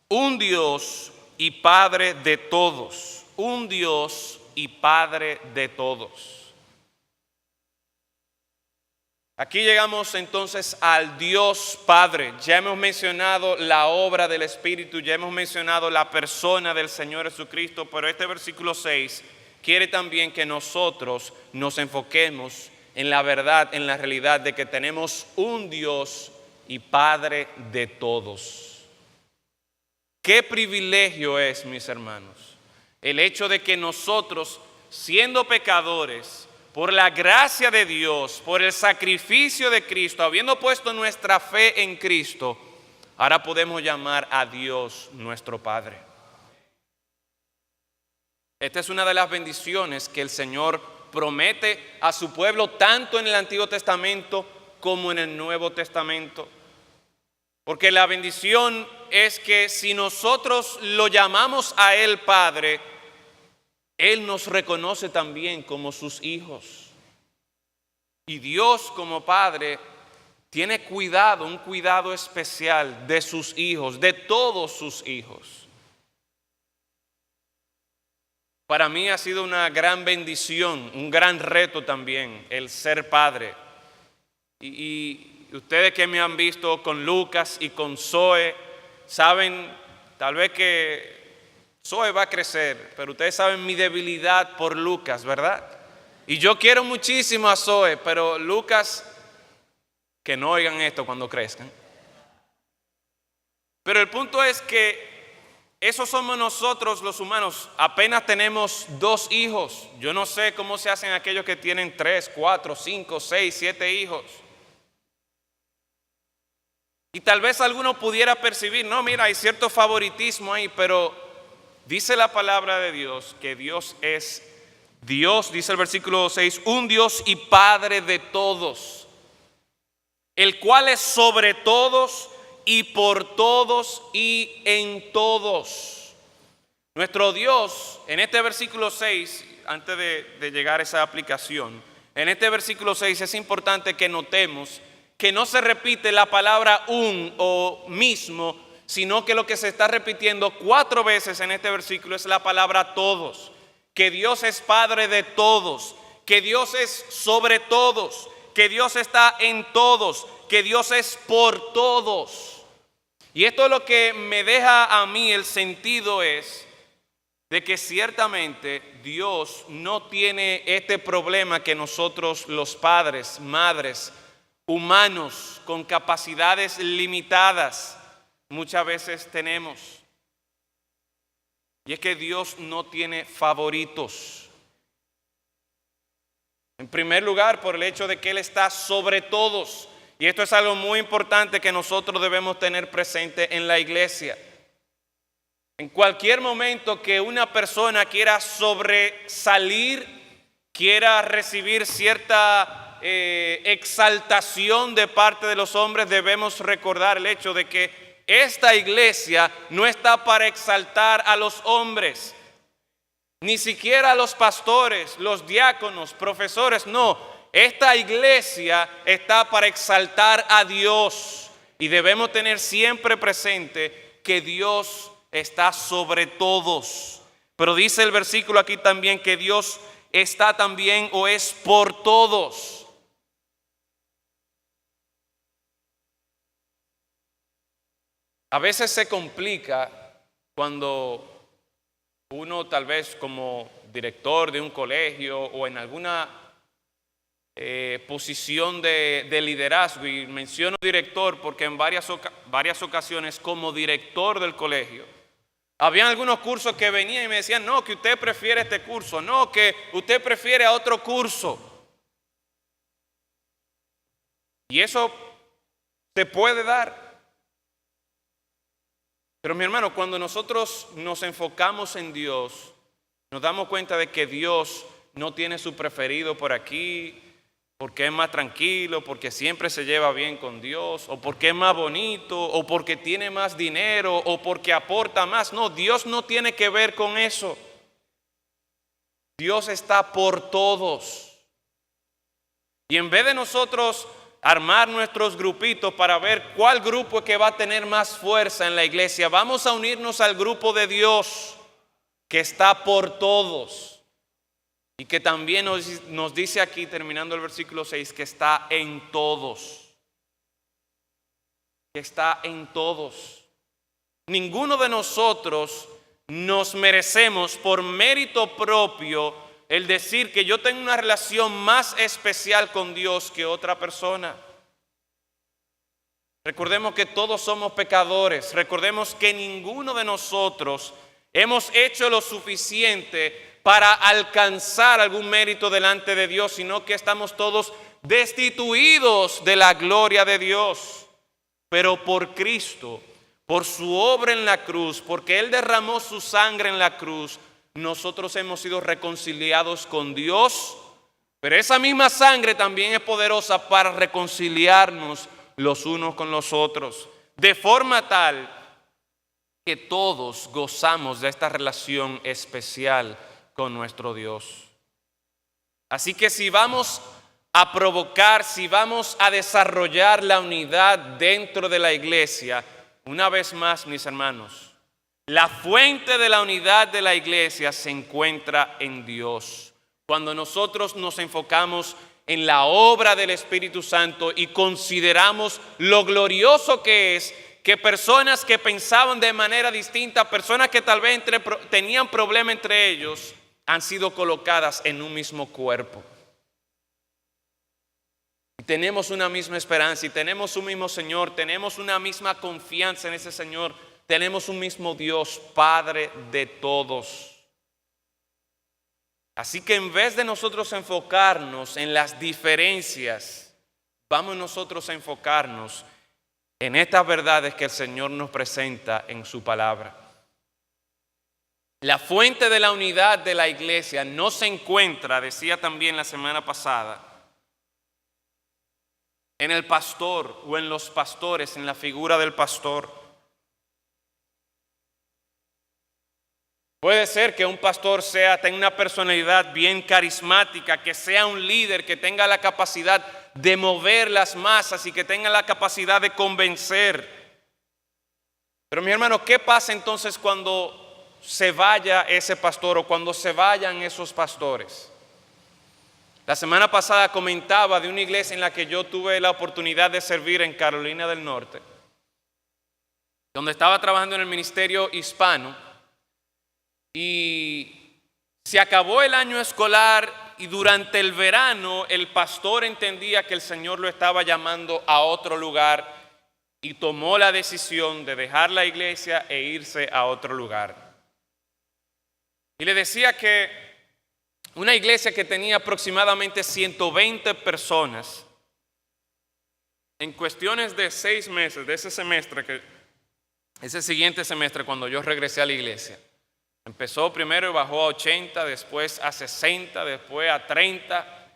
un Dios y Padre de todos, un Dios y Padre de todos. Aquí llegamos entonces al Dios Padre. Ya hemos mencionado la obra del Espíritu, ya hemos mencionado la persona del Señor Jesucristo, pero este versículo 6 quiere también que nosotros nos enfoquemos en la verdad, en la realidad de que tenemos un Dios y Padre de todos. Qué privilegio es, mis hermanos, el hecho de que nosotros, siendo pecadores, por la gracia de Dios, por el sacrificio de Cristo, habiendo puesto nuestra fe en Cristo, ahora podemos llamar a Dios nuestro Padre. Esta es una de las bendiciones que el Señor promete a su pueblo, tanto en el Antiguo Testamento como en el Nuevo Testamento. Porque la bendición es que si nosotros lo llamamos a Él Padre, Él nos reconoce también como sus hijos. Y Dios como Padre tiene cuidado, un cuidado especial de sus hijos, de todos sus hijos. Para mí ha sido una gran bendición, un gran reto también el ser padre. Y ustedes que me han visto con Lucas y con Zoe, saben tal vez que Zoe va a crecer, pero ustedes saben mi debilidad por Lucas, ¿verdad? Y yo quiero muchísimo a Zoe, pero Lucas, que no oigan esto cuando crezcan. Pero el punto es que esos somos nosotros los humanos, apenas tenemos 2 hijos. Yo no sé cómo se hacen aquellos que tienen 3, 4, 5, 6, 7 hijos. Y tal vez alguno pudiera percibir, no, mira, hay cierto favoritismo ahí, pero dice la palabra de Dios que Dios es Dios, dice el versículo 6, un Dios y Padre de todos, el cual es sobre todos y por todos y en todos. Nuestro Dios, en este versículo 6, antes de llegar a esa aplicación, en este versículo 6 es importante que notemos que no se repite la palabra un o mismo, sino que lo que se está repitiendo 4 veces en este versículo es la palabra todos. Que Dios es Padre de todos, que Dios es sobre todos, que Dios está en todos, que Dios es por todos. Y esto lo que me deja a mí el sentido es de que ciertamente Dios no tiene este problema que nosotros los padres, madres, humanos con capacidades limitadas muchas veces tenemos. Y es que Dios no tiene favoritos. En primer lugar, por el hecho de que Él está sobre todos. Y esto es algo muy importante que nosotros debemos tener presente en la iglesia. En cualquier momento que una persona quiera sobresalir, quiera recibir cierta exaltación de parte de los hombres, debemos recordar el hecho de que esta iglesia no está para exaltar a los hombres, ni siquiera a los pastores, los diáconos, profesores, no. Esta iglesia está para exaltar a Dios y debemos tener siempre presente que Dios está sobre todos. Pero dice el versículo aquí también que Dios está también o es por todos. A veces se complica cuando uno tal vez como director de un colegio o en alguna posición de liderazgo, y menciono director porque en varias ocasiones como director del colegio, habían algunos cursos que venían y me decían, no, que usted prefiere este curso, no, que usted prefiere a otro curso. Y eso se puede dar. Pero mi hermano, cuando nosotros nos enfocamos en Dios, nos damos cuenta de que Dios no tiene su preferido por aquí, porque es más tranquilo, porque siempre se lleva bien con Dios, o porque es más bonito, o porque tiene más dinero, o porque aporta más. No, Dios no tiene que ver con eso. Dios está por todos. Y en vez de nosotros armar nuestros grupitos para ver cuál grupo es que va a tener más fuerza en la iglesia, vamos a unirnos al grupo de Dios que está por todos y que también nos dice aquí, terminando el versículo 6, que está en todos. Que está en todos. Ninguno de nosotros nos merecemos por mérito propio el decir que yo tengo una relación más especial con Dios que otra persona. Recordemos que todos somos pecadores. Recordemos que ninguno de nosotros hemos hecho lo suficiente para alcanzar algún mérito delante de Dios, sino que estamos todos destituidos de la gloria de Dios. Pero por Cristo, por su obra en la cruz, porque Él derramó su sangre en la cruz, nosotros hemos sido reconciliados con Dios, pero esa misma sangre también es poderosa para reconciliarnos los unos con los otros, de forma tal que todos gozamos de esta relación especial con nuestro Dios. Así que si vamos a provocar, si vamos a desarrollar la unidad dentro de la iglesia, una vez más, mis hermanos, la fuente de la unidad de la iglesia se encuentra en Dios. Cuando nosotros nos enfocamos en la obra del Espíritu Santo y consideramos lo glorioso que es que personas que pensaban de manera distinta, personas que tal vez tenían problema entre ellos, han sido colocadas en un mismo cuerpo. Y tenemos una misma esperanza y tenemos un mismo Señor, tenemos una misma confianza en ese Señor. Tenemos un mismo Dios, Padre de todos. Así que en vez de nosotros enfocarnos en las diferencias, vamos nosotros a enfocarnos en estas verdades que el Señor nos presenta en su palabra. La fuente de la unidad de la iglesia no se encuentra, decía también la semana pasada, en el pastor o en los pastores, en la figura del pastor. Puede ser que un pastor tenga una personalidad bien carismática, que sea un líder, que tenga la capacidad de mover las masas y que tenga la capacidad de convencer. Pero mi hermano, ¿qué pasa entonces cuando se vaya ese pastor o cuando se vayan esos pastores? La semana pasada comentaba de una iglesia en la que yo tuve la oportunidad de servir en Carolina del Norte, donde estaba trabajando en el ministerio hispano, y se acabó el año escolar y durante el verano el pastor entendía que el Señor lo estaba llamando a otro lugar y tomó la decisión de dejar la iglesia e irse a otro lugar. Y le decía que una iglesia que tenía aproximadamente 120 personas, en cuestiones de 6 meses, de ese siguiente semestre cuando yo regresé a la iglesia, empezó primero y bajó a 80, después a 60, después a 30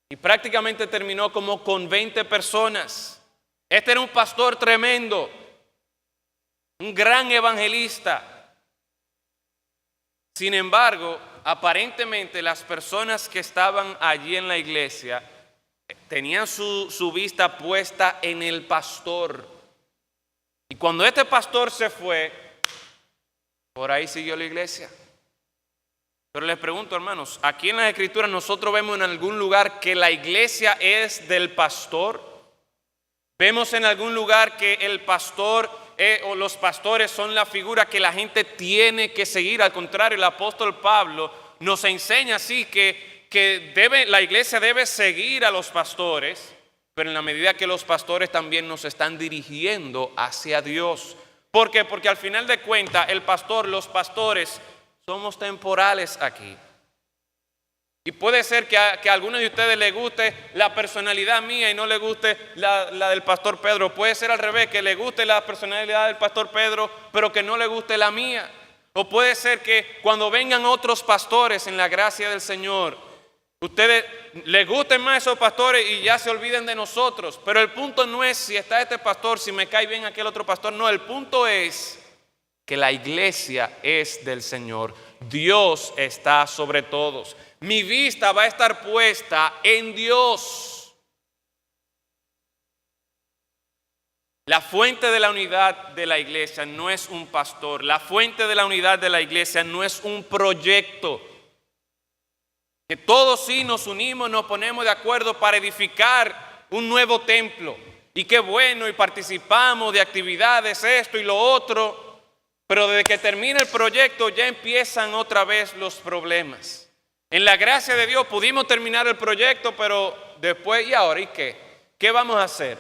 y prácticamente terminó como con 20 personas. Este era un pastor tremendo, un gran evangelista. Sin embargo, aparentemente las personas que estaban allí en la iglesia tenían su vista puesta en el pastor. Y cuando este pastor se fue, por ahí siguió la iglesia. Pero les pregunto, hermanos, aquí en las Escrituras nosotros vemos en algún lugar que la iglesia es del pastor. Vemos en algún lugar que el pastor o los pastores son la figura que la gente tiene que seguir. Al contrario, el apóstol Pablo nos enseña así que la iglesia debe seguir a los pastores, pero en la medida que los pastores también nos están dirigiendo hacia Dios. ¿Por qué? Porque al final de cuentas los pastores somos temporales aquí. Y puede ser que a algunos de ustedes les guste la personalidad mía y no les guste la del pastor Pedro. Puede ser al revés, que le guste la personalidad del pastor Pedro, pero que no le guste la mía. O puede ser que cuando vengan otros pastores en la gracia del Señor, ustedes les gusten más esos pastores y ya se olviden de nosotros. Pero el punto no es si está este pastor, si me cae bien aquel otro pastor. No, el punto es que la iglesia es del Señor. Dios está sobre todos. Mi vista va a estar puesta en Dios. La fuente de la unidad de la iglesia no es un pastor. La fuente de la unidad de la iglesia no es un proyecto. Que todos sí nos unimos, nos ponemos de acuerdo para edificar un nuevo templo. Y qué bueno, y participamos de actividades, esto y lo otro. Pero desde que termina el proyecto ya empiezan otra vez los problemas. En la gracia de Dios pudimos terminar el proyecto, pero después, ¿y ahora? ¿Y qué? ¿Qué vamos a hacer?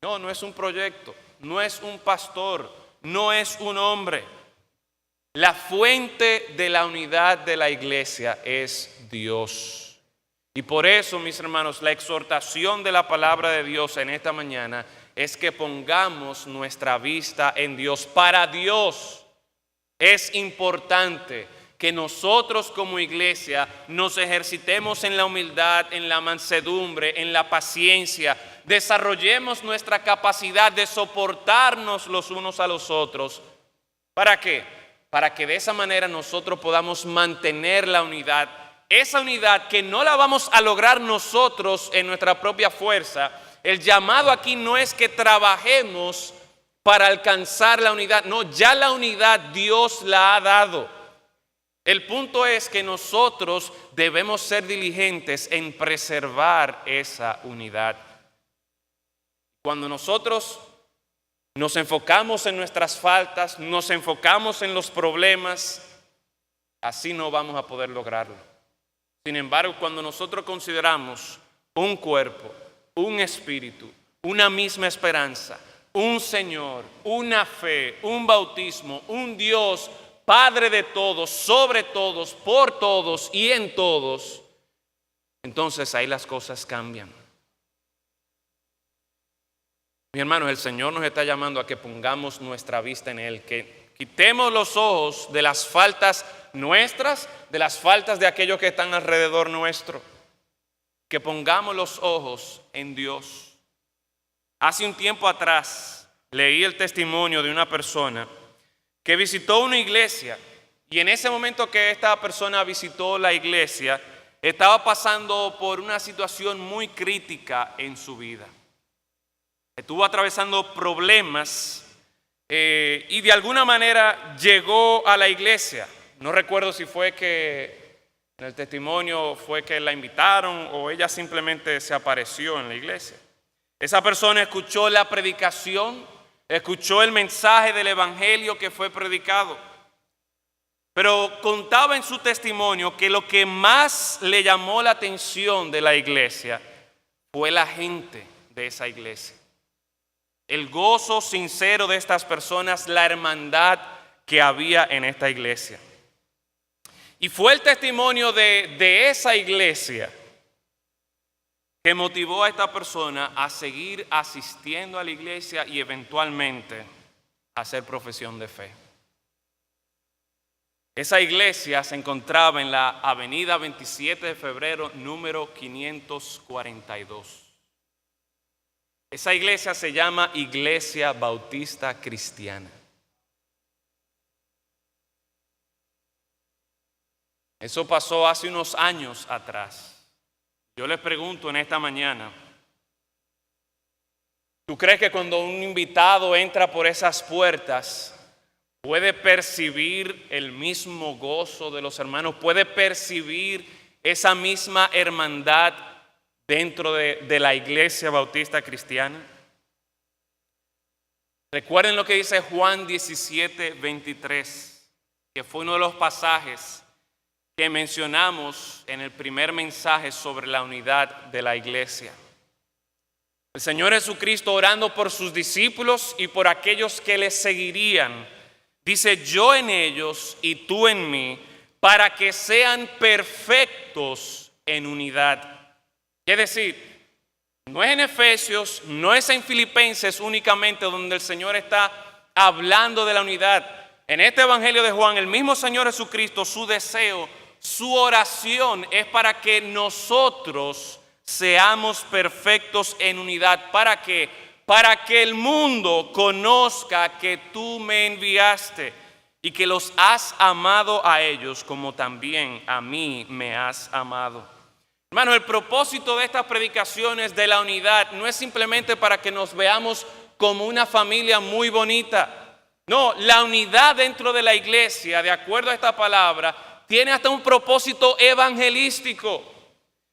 No es un proyecto, no es un pastor, no es un hombre. La fuente de la unidad de la iglesia es Dios. Y por eso, mis hermanos, la exhortación de la palabra de Dios en esta mañana es que pongamos nuestra vista en Dios. Para Dios es importante que nosotros como iglesia nos ejercitemos en la humildad, en la mansedumbre, en la paciencia, desarrollemos nuestra capacidad de soportarnos los unos a los otros. ¿Para qué? Para que de esa manera nosotros podamos mantener la unidad. Esa unidad que no la vamos a lograr nosotros en nuestra propia fuerza. El llamado aquí no es que trabajemos para alcanzar la unidad. No, ya la unidad Dios la ha dado. El punto es que nosotros debemos ser diligentes en preservar esa unidad. Cuando nosotros nos enfocamos en nuestras faltas, nos enfocamos en los problemas, así no vamos a poder lograrlo. Sin embargo, cuando nosotros consideramos un cuerpo, un espíritu, una misma esperanza, un Señor, una fe, un bautismo, un Dios, Padre de todos, sobre todos, por todos y en todos, entonces ahí las cosas cambian. Mi hermano, el Señor nos está llamando a que pongamos nuestra vista en Él, que quitemos los ojos de las faltas nuestras, de las faltas de aquellos que están alrededor nuestro, que pongamos los ojos en Dios. Hace un tiempo atrás leí el testimonio de una persona que visitó una iglesia y en ese momento que esta persona visitó la iglesia, estaba pasando por una situación muy crítica en su vida. Estuvo atravesando problemas y de alguna manera llegó a la iglesia. No recuerdo si fue que en el testimonio fue que la invitaron o ella simplemente se apareció en la iglesia. Esa persona escuchó la predicación, escuchó el mensaje del evangelio que fue predicado, pero contaba en su testimonio que lo que más le llamó la atención de la iglesia fue la gente de esa iglesia. El gozo sincero de estas personas, la hermandad que había en esta iglesia. Y fue el testimonio de esa iglesia que motivó a esta persona a seguir asistiendo a la iglesia y eventualmente a hacer profesión de fe. Esa iglesia se encontraba en la avenida 27 de febrero, número 542. Esa iglesia se llama Iglesia Bautista Cristiana. Eso pasó hace unos años atrás. Yo les pregunto en esta mañana, ¿tú crees que cuando un invitado entra por esas puertas puede percibir el mismo gozo de los hermanos? ¿Puede percibir esa misma hermandad dentro de la Iglesia Bautista Cristiana? Recuerden lo que dice Juan 17:23, que fue uno de los pasajes que mencionamos en el primer mensaje sobre la unidad de la iglesia. El Señor Jesucristo, orando por sus discípulos y por aquellos que le seguirían, dice: yo en ellos y tú en mí, para que sean perfectos en unidad. Es decir, no es en Efesios, no es en Filipenses únicamente donde el Señor está hablando de la unidad. En este Evangelio de Juan, el mismo Señor Jesucristo, su deseo, su oración es para que nosotros seamos perfectos en unidad. ¿Para qué? Para que el mundo conozca que tú me enviaste y que los has amado a ellos como también a mí me has amado. Hermano, el propósito de estas predicaciones de la unidad no es simplemente para que nos veamos como una familia muy bonita. No, la unidad dentro de la iglesia, de acuerdo a esta palabra, tiene hasta un propósito evangelístico.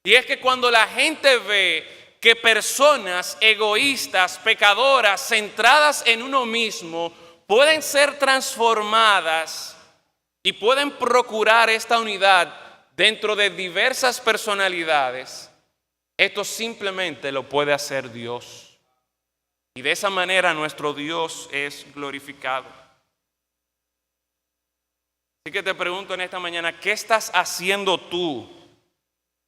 Y es que cuando la gente ve que personas egoístas, pecadoras, centradas en uno mismo, pueden ser transformadas y pueden procurar esta unidad dentro de diversas personalidades, esto simplemente lo puede hacer Dios. Y de esa manera nuestro Dios es glorificado. Así que te pregunto en esta mañana, ¿qué estás haciendo tú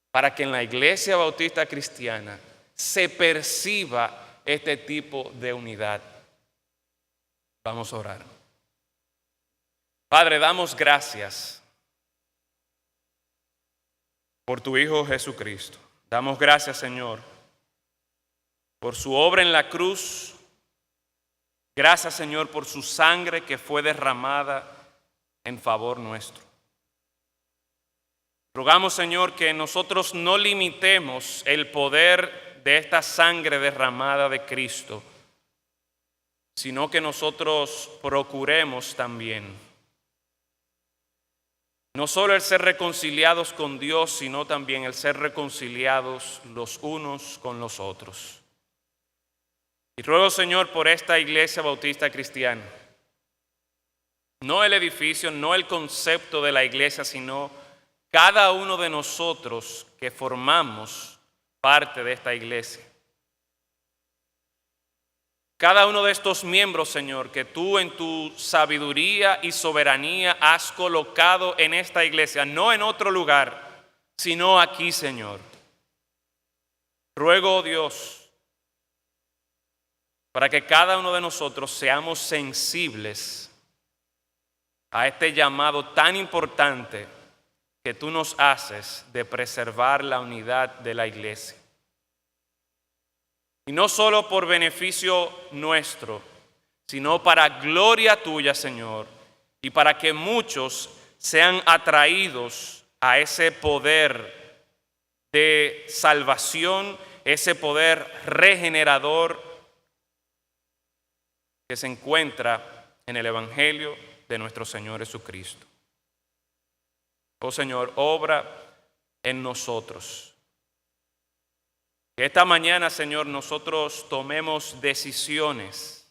para que en la Iglesia Bautista Cristiana se perciba este tipo de unidad? Vamos a orar. Padre, damos gracias por tu Hijo Jesucristo. Damos gracias, Señor, por su obra en la cruz. Gracias, Señor, por su sangre que fue derramada en favor nuestro. Rogamos, Señor, que nosotros no limitemos el poder de esta sangre derramada de Cristo, sino que nosotros procuremos también no solo el ser reconciliados con Dios, sino también el ser reconciliados los unos con los otros. Y ruego, Señor, por esta Iglesia Bautista Cristiana, no el edificio, no el concepto de la iglesia, sino cada uno de nosotros que formamos parte de esta iglesia. Cada uno de estos miembros, Señor, que tú en tu sabiduría y soberanía has colocado en esta iglesia, no en otro lugar, sino aquí, Señor. Ruego, Dios, para que cada uno de nosotros seamos sensibles a este llamado tan importante que tú nos haces de preservar la unidad de la iglesia. Y no solo por beneficio nuestro, sino para gloria tuya, Señor, y para que muchos sean atraídos a ese poder de salvación, ese poder regenerador que se encuentra en el Evangelio de nuestro Señor Jesucristo. Oh Señor, obra en nosotros. Que esta mañana, Señor, nosotros tomemos decisiones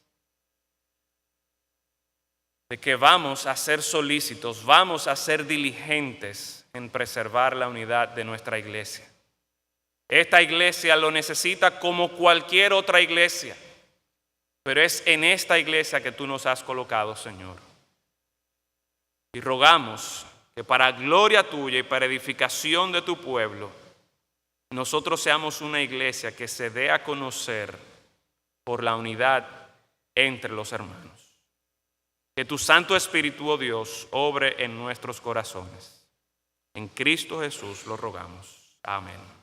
de que vamos a ser solícitos, vamos a ser diligentes en preservar la unidad de nuestra iglesia. Esta iglesia lo necesita como cualquier otra iglesia, pero es en esta iglesia que tú nos has colocado, Señor. Y rogamos que para gloria tuya y para edificación de tu pueblo, nosotros seamos una iglesia que se dé a conocer por la unidad entre los hermanos. Que tu Santo Espíritu, oh Dios, obre en nuestros corazones. En Cristo Jesús lo rogamos. Amén.